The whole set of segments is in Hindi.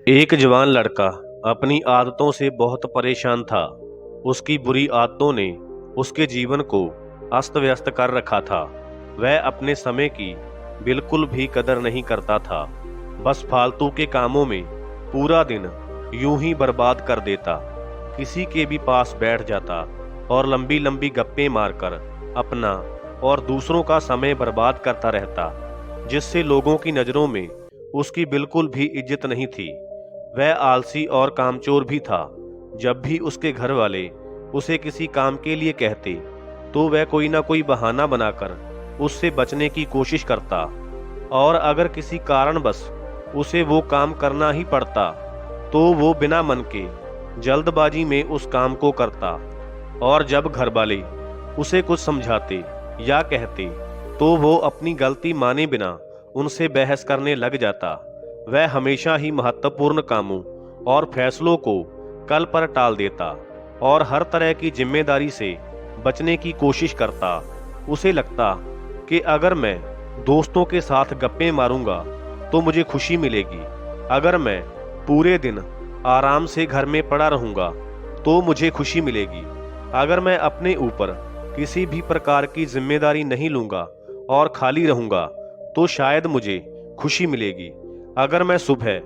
एक जवान लड़का अपनी आदतों से बहुत परेशान था। उसकी बुरी आदतों ने उसके जीवन को अस्त व्यस्त कर रखा था। वह अपने समय की बिल्कुल भी कदर नहीं करता था। बस फालतू के कामों में पूरा दिन यूं ही बर्बाद कर देता। किसी के भी पास बैठ जाता और लंबी लंबी गप्पें मारकर अपना और दूसरों का समय बर्बाद करता रहता, जिससे लोगों की नज़रों में उसकी बिल्कुल भी इज्जत नहीं थी। वह आलसी और कामचोर भी था। जब भी उसके घर वाले उसे किसी काम के लिए कहते तो वह कोई ना कोई बहाना बनाकर उससे बचने की कोशिश करता, और अगर किसी कारणवश उसे वो काम करना ही पड़ता तो वो बिना मन के जल्दबाजी में उस काम को करता। और जब घर वाले उसे कुछ समझाते या कहते तो वो अपनी गलती माने बिना उनसे बहस करने लग जाता। वह हमेशा ही महत्वपूर्ण कामों और फैसलों को कल पर टाल देता और हर तरह की जिम्मेदारी से बचने की कोशिश करता। उसे लगता कि अगर मैं दोस्तों के साथ गप्पे मारूंगा तो मुझे खुशी मिलेगी, अगर मैं पूरे दिन आराम से घर में पड़ा रहूंगा तो मुझे खुशी मिलेगी, अगर मैं अपने ऊपर किसी भी प्रकार की जिम्मेदारी नहीं लूंगा और खाली रहूंगा तो शायद मुझे खुशी मिलेगी, अगर मैं सुबह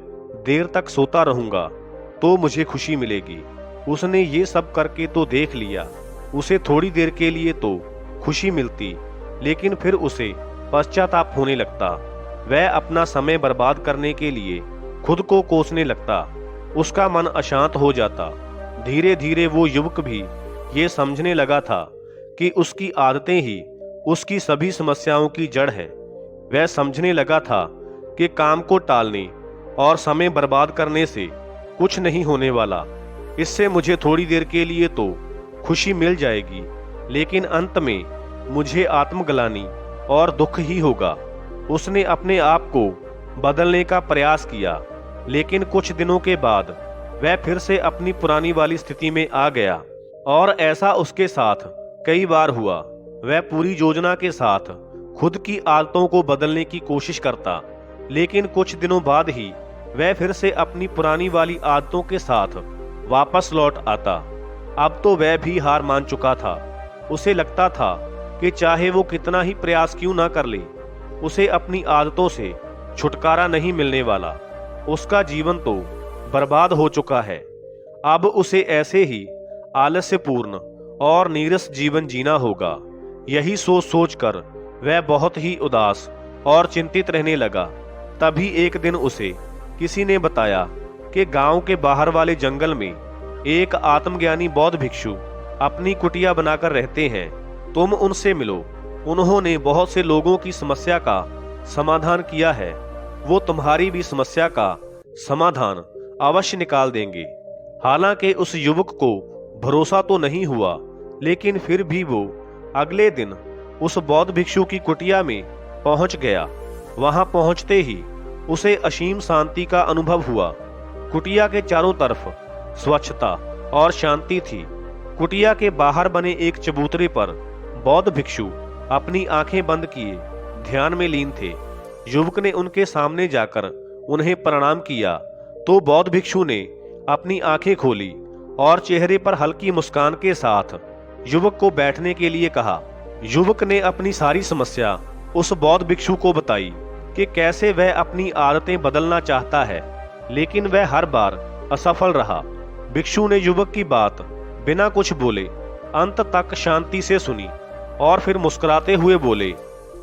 देर तक सोता रहूंगा तो मुझे खुशी मिलेगी। उसने ये सब करके तो देख लिया। उसे थोड़ी देर के लिए तो खुशी मिलती, लेकिन फिर उसे पश्चाताप होने लगता। वह अपना समय बर्बाद करने के लिए खुद को कोसने लगता। उसका मन अशांत हो जाता। धीरे धीरे वो युवक भी ये समझने लगा था कि उसकी आदतें ही उसकी सभी समस्याओं की जड़ है। वह समझने लगा था कि काम को टालने और समय बर्बाद करने से कुछ नहीं होने वाला। इससे मुझे थोड़ी देर के लिए तो खुशी मिल जाएगी, लेकिन अंत में मुझे आत्मग्लानि और दुख ही होगा। उसने अपने आप को बदलने का प्रयास किया, लेकिन कुछ दिनों के बाद वह फिर से अपनी पुरानी वाली स्थिति में आ गया, और ऐसा उसके साथ कई बार हुआ। वह पूरी योजना के साथ खुद की आदतों को बदलने की कोशिश करता, लेकिन कुछ दिनों बाद ही वह फिर से अपनी पुरानी वाली आदतों के साथ वापस लौट आता। अब तो वह भी हार मान चुका था। उसे लगता था कि चाहे वो कितना ही प्रयास क्यों ना कर ले, उसे अपनी आदतों से छुटकारा नहीं मिलने वाला। उसका जीवन तो बर्बाद हो चुका है। अब उसे ऐसे ही आलस्यपूर्ण और नीरस जीवन जीना होगा। यही सोच सोचकर वह बहुत ही उदास और चिंतित रहने लगा। तभी एक दिन उसे किसी ने बताया कि गांव के बाहर वाले जंगल में एक आत्मज्ञानी बौद्ध भिक्षु अपनी कुटिया बनाकर रहते हैं। तुम उनसे मिलो। उन्होंने बहुत से लोगों की समस्या का समाधान किया है। वो तुम्हारी भी समस्या का समाधान अवश्य निकाल देंगे। हालांकि उस युवक को भरोसा तो नहीं हुआ, लेकिन फिर भी वो अगले दिन उस बौद्ध भिक्षु की कुटिया में पहुंच गया। वहां पहुंचते ही उसे असीम शांति का अनुभव हुआ। कुटिया के चारों तरफ स्वच्छता और शांति थी। कुटिया के बाहर बने एक चबूतरे पर बौद्ध भिक्षु अपनी आंखें बंद किए ध्यान में लीन थे। युवक ने उनके सामने जाकर उन्हें प्रणाम किया तो बौद्ध भिक्षु ने अपनी आंखें खोली और चेहरे पर हल्की मुस्कान के साथ युवक को बैठने के लिए कहा। युवक ने अपनी सारी समस्या उस बौद्ध भिक्षु को बताई कि कैसे वह अपनी आदतें बदलना चाहता है, लेकिन वह हर बार असफल रहा। भिक्षु ने युवक की बात बिना कुछ बोले अंत तक शांति से सुनी और फिर मुस्कुराते हुए बोले,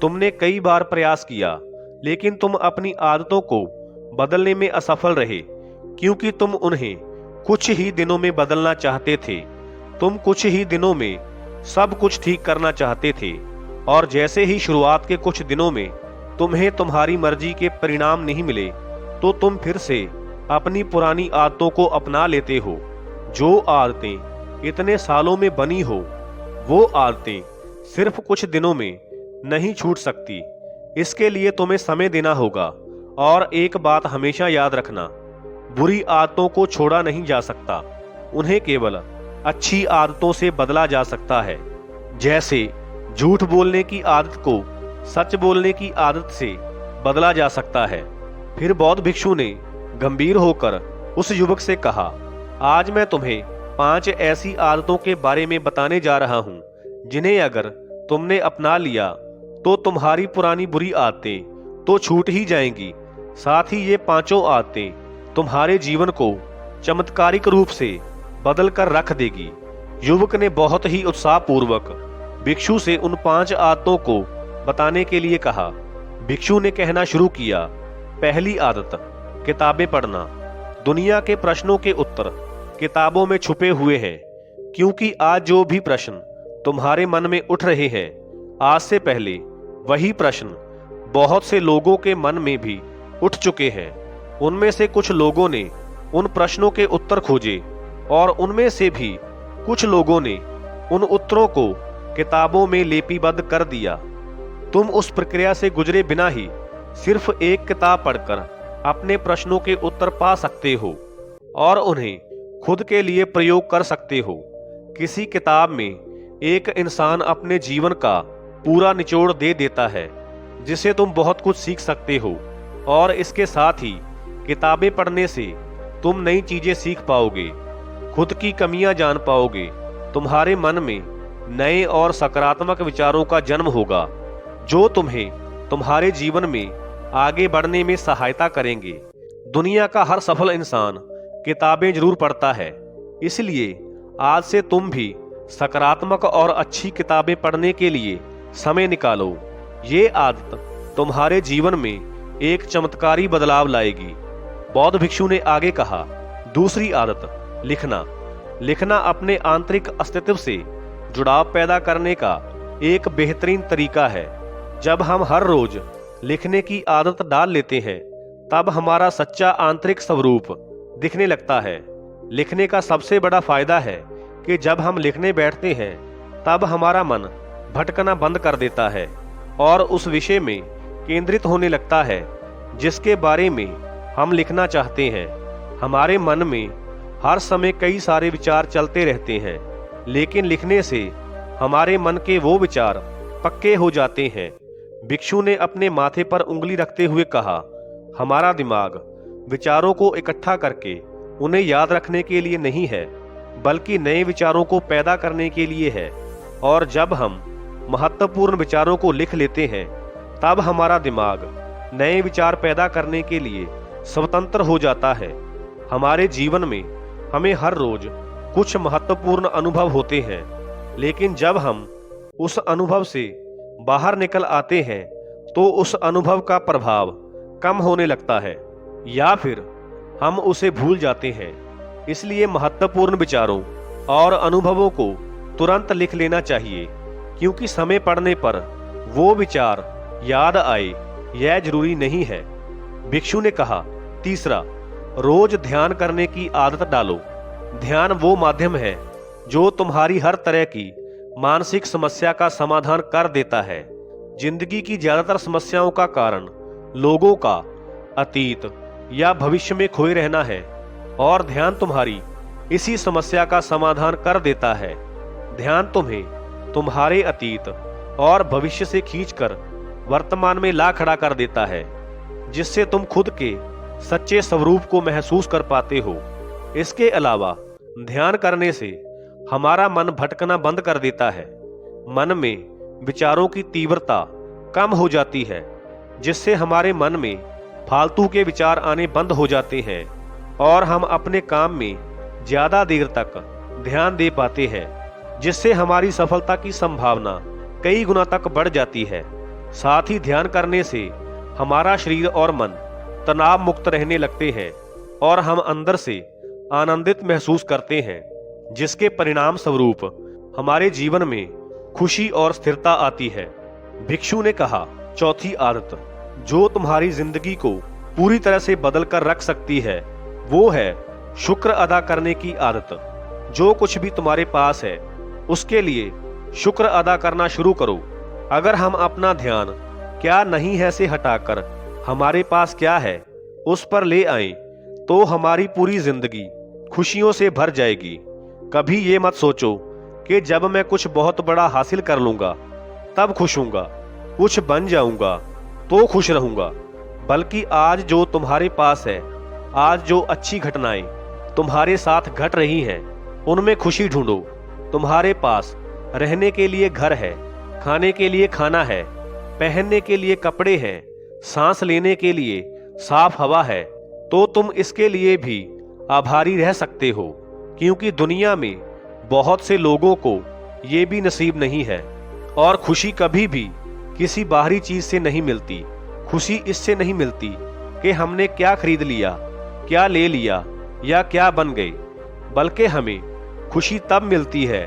तुमने कई बार प्रयास किया, लेकिन तुम अपनी आदतों को बदलने में असफल रहे, क्योंकि तुम उन्हें कुछ ही दिनों में बदलना चाहते थे। तुम कुछ ही दिनों में सब कुछ ठीक करना चाहते थे, और जैसे ही शुरुआत के कुछ दिनों में तुम्हें तुम्हारी मर्जी के परिणाम नहीं मिले तो तुम फिर से अपनी पुरानी आदतों को अपना लेते हो। जो आदतें इतने सालों में बनी हो, वो आदतें सिर्फ कुछ दिनों में नहीं छूट सकती। इसके लिए तुम्हें समय देना होगा। और एक बात हमेशा याद रखना, बुरी आदतों को छोड़ा नहीं जा सकता, उन्हें केवल अच्छी आदतों से बदला जा सकता है। जैसे झूठ बोलने की आदत को सच बोलने की आदत से बदला जा सकता है। फिर बौद्ध भिक्षु ने गंभीर होकर उस युवक से कहा, आज मैं तुम्हें 5 ऐसी आदतों के बारे में बताने जा रहा हूं जिन्हें अगर तुमने अपना लिया तो तुम्हारी पुरानी बुरी आदतें तो छूट ही जाएंगी, साथ ही ये 5 आदतें तुम्हारे जीवन को चमत्कारिक रूप से बदल कर रख देगी। युवक ने बहुत ही उत्साहपूर्वक भिक्षु से उन 5 आदतों को बताने के लिए कहा। भिक्षु ने कहना शुरू किया, पहली आदत, किताबें पढ़ना। दुनिया के प्रश्नों के उत्तर किताबों में छुपे हुए हैं, क्योंकि आज जो भी प्रश्न तुम्हारे मन में उठ रहे हैं, आज से पहले वही प्रश्न बहुत से लोगों के मन में भी उठ चुके हैं। उनमें से कुछ लोगों ने उन प्रश्नों के उत्तर खोजे और उनमें से भी कुछ लोगों ने उन उत्तरों को किताबों में लिपिबद्ध कर दिया। तुम उस प्रक्रिया से गुजरे बिना ही सिर्फ एक किताब पढ़कर अपने प्रश्नों के उत्तर पा सकते हो और उन्हें खुद के लिए प्रयोग कर सकते हो। किसी किताब में एक इंसान अपने जीवन का पूरा निचोड़ दे देता है, जिसे तुम बहुत कुछ सीख सकते हो। और इसके साथ ही किताबें पढ़ने से तुम नई चीजें सीख पाओगे, खुद की कमियां जान पाओगे, तुम्हारे मन में नए और सकारात्मक विचारों का जन्म होगा जो तुम्हें तुम्हारे जीवन में आगे बढ़ने में सहायता करेंगे। दुनिया का हर सफल इंसान किताबें जरूर पढ़ता है, इसलिए आज से तुम भी सकारात्मक और अच्छी किताबें पढ़ने के लिए समय निकालो। ये आदत तुम्हारे जीवन में एक चमत्कारी बदलाव लाएगी। बौद्ध भिक्षु ने आगे कहा, दूसरी आदत, लिखना। लिखना अपने आंतरिक अस्तित्व से जुड़ाव पैदा करने का एक बेहतरीन तरीका है। जब हम हर रोज लिखने की आदत डाल लेते हैं, तब हमारा सच्चा आंतरिक स्वरूप दिखने लगता है। लिखने का सबसे बड़ा फायदा है कि जब हम लिखने बैठते हैं, तब हमारा मन भटकना बंद कर देता है और उस विषय में केंद्रित होने लगता है जिसके बारे में हम लिखना चाहते हैं। हमारे मन में हर समय कई सारे विचार चलते रहते हैं, लेकिन लिखने से हमारे मन के वो विचार पक्के हो जाते हैं। भिक्षु ने अपने माथे पर उंगली रखते हुए कहा, हमारा दिमाग विचारों को इकट्ठा करके उन्हें याद रखने के लिए नहीं है, बल्कि नए विचारों को पैदा करने के लिए है। और जब हम महत्वपूर्ण विचारों को लिख लेते हैं, तब हमारा दिमाग नए विचार पैदा करने के लिए स्वतंत्र हो जाता है। हमारे जीवन में हमें हर रोज कुछ महत्वपूर्ण अनुभव होते हैं, लेकिन जब हम उस अनुभव से बाहर निकल आते हैं तो उस अनुभव का प्रभाव कम होने लगता है या फिर हम उसे भूल जाते हैं। इसलिए महत्वपूर्ण विचारों और अनुभवों को तुरंत लिख लेना चाहिए, क्योंकि समय पड़ने पर वो विचार याद आए यह जरूरी नहीं है। भिक्षु ने कहा, तीसरा, रोज ध्यान करने की आदत डालो। ध्यान वो माध्यम है जो तुम्हारी हर तरह की मानसिक समस्या का समाधान कर देता है। जिंदगी की ज्यादातर समस्याओं का कारण लोगों का अतीत या भविष्य में खोए रहना है, और ध्यान तुम्हारी इसी समस्या का समाधान कर देता है। ध्यान तुम्हें तुम्हारे अतीत और भविष्य से खींचकर वर्तमान में ला खड़ा कर देता है, जिससे तुम खुद के सच्चे स्वरूप को महसूस कर पाते हो। इसके अलावा ध्यान करने से हमारा मन भटकना बंद कर देता है। मन में विचारों की तीव्रता कम हो जाती है, जिससे हमारे मन में फालतू के विचार आने बंद हो जाते हैं और हम अपने काम में ज्यादा देर तक ध्यान दे पाते हैं, जिससे हमारी सफलता की संभावना कई गुना तक बढ़ जाती है। साथ ही ध्यान करने से हमारा शरीर और मन तनाव मुक्त रहने लगते हैं और हम अंदर से आनंदित महसूस करते हैं, जिसके परिणाम स्वरूप हमारे जीवन में खुशी और स्थिरता आती है। भिक्षु ने कहा, चौथी आदत जो तुम्हारी जिंदगी को पूरी तरह से बदल कर रख सकती है, वो है शुक्र अदा करने की आदत। जो कुछ भी तुम्हारे पास है उसके लिए शुक्र अदा करना शुरू करो। अगर हम अपना ध्यान क्या नहीं है से हटाकर हमारे पास क्या है उस पर ले आएं, तो हमारी पूरी जिंदगी खुशियों से भर जाएगी। कभी ये मत सोचो कि जब मैं कुछ बहुत बड़ा हासिल कर लूंगा तब खुश हूंगा, कुछ बन जाऊंगा तो खुश रहूंगा, बल्कि आज जो तुम्हारे पास है आज जो अच्छी घटनाएं तुम्हारे साथ घट रही हैं, उनमें खुशी ढूंढो। तुम्हारे पास रहने के लिए घर है, खाने के लिए खाना है, पहनने के लिए कपड़े हैं, सांस लेने के लिए साफ हवा है, तो तुम इसके लिए भी आभारी रह सकते हो, क्योंकि दुनिया में बहुत से लोगों को ये भी नसीब नहीं है। और खुशी कभी भी किसी बाहरी चीज से नहीं मिलती। खुशी इससे नहीं मिलती कि हमने क्या खरीद लिया, क्या ले लिया या क्या बन गए, बल्कि हमें खुशी तब मिलती है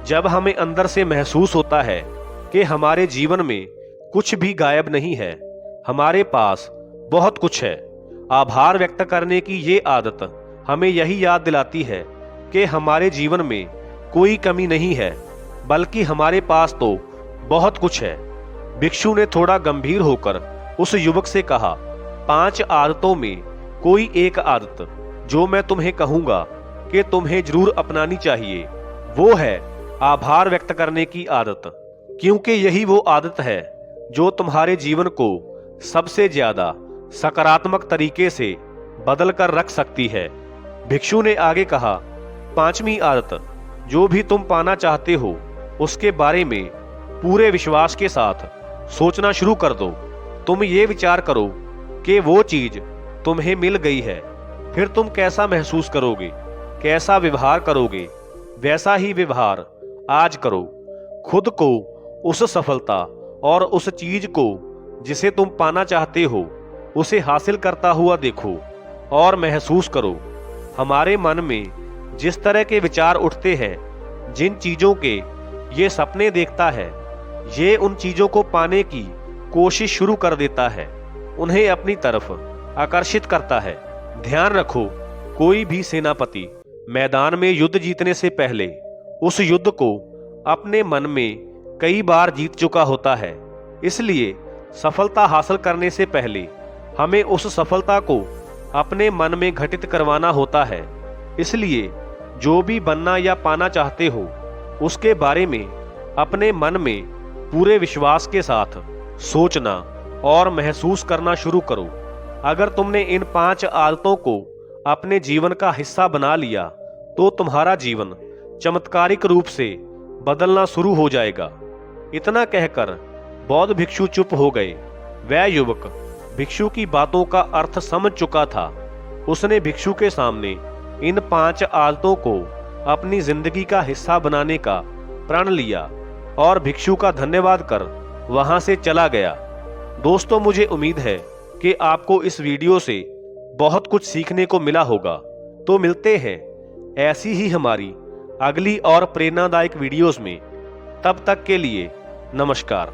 जब हमें अंदर से महसूस होता है कि हमारे जीवन में कुछ भी गायब नहीं है, हमारे पास बहुत कुछ है। आभार व्यक्त करने की ये आदत हमें यही याद दिलाती है कि हमारे जीवन में कोई कमी नहीं है, बल्कि हमारे पास तो बहुत कुछ है। भिक्षु ने थोड़ा गंभीर होकर उस युवक से कहा, 5 आदतों में कोई एक आदत जो मैं तुम्हें कहूंगा कि तुम्हें जरूर अपनानी चाहिए, वो है आभार व्यक्त करने की आदत, क्योंकि यही वो आदत है जो तुम्हारे जीवन को सबसे ज्यादा सकारात्मक तरीके से बदल कर रख सकती है। भिक्षु ने आगे कहा, 5वीं आदत, जो भी तुम पाना चाहते हो उसके बारे में पूरे विश्वास के साथ सोचना शुरू कर दो। तुम ये विचार करो कि वो चीज तुम्हें मिल गई है, फिर तुम कैसा महसूस करोगे, कैसा व्यवहार करोगे, वैसा ही व्यवहार आज करो। खुद को उस सफलता और उस चीज को जिसे तुम पाना चाहते हो उसे हासिल करता हुआ देखो और महसूस करो। हमारे मन में जिस तरह के विचार उठते हैं, जिन चीजों के ये सपने देखता है, ये उन चीजों को पाने की कोशिश शुरू कर देता है, उन्हें अपनी तरफ आकर्षित करता है। ध्यान रखो, कोई भी सेनापति मैदान में युद्ध जीतने से पहले उस युद्ध को अपने मन में कई बार जीत चुका होता है। इसलिए सफलता हासिल करने से पहले हमें उस सफलता को अपने मन में घटित करवाना होता है। इसलिए जो भी बनना या पाना चाहते हो उसके बारे में अपने मन में पूरे विश्वास के साथ सोचना और महसूस करना शुरू करो। अगर तुमने इन 5 आदतों को अपने जीवन का हिस्सा बना लिया तो तुम्हारा जीवन चमत्कारिक रूप से बदलना शुरू हो जाएगा। इतना कहकर बौद्ध भिक्षु चुप हो गए। वह युवक भिक्षु की बातों का अर्थ समझ चुका था। उसने भिक्षु के सामने इन 5 आदतों को अपनी जिंदगी का हिस्सा बनाने का प्रण लिया और भिक्षु का धन्यवाद कर वहां से चला गया। दोस्तों, मुझे उम्मीद है कि आपको इस वीडियो से बहुत कुछ सीखने को मिला होगा। तो मिलते हैं ऐसी ही हमारी अगली और प्रेरणादायक वीडियोस में। तब तक के लिए नमस्कार।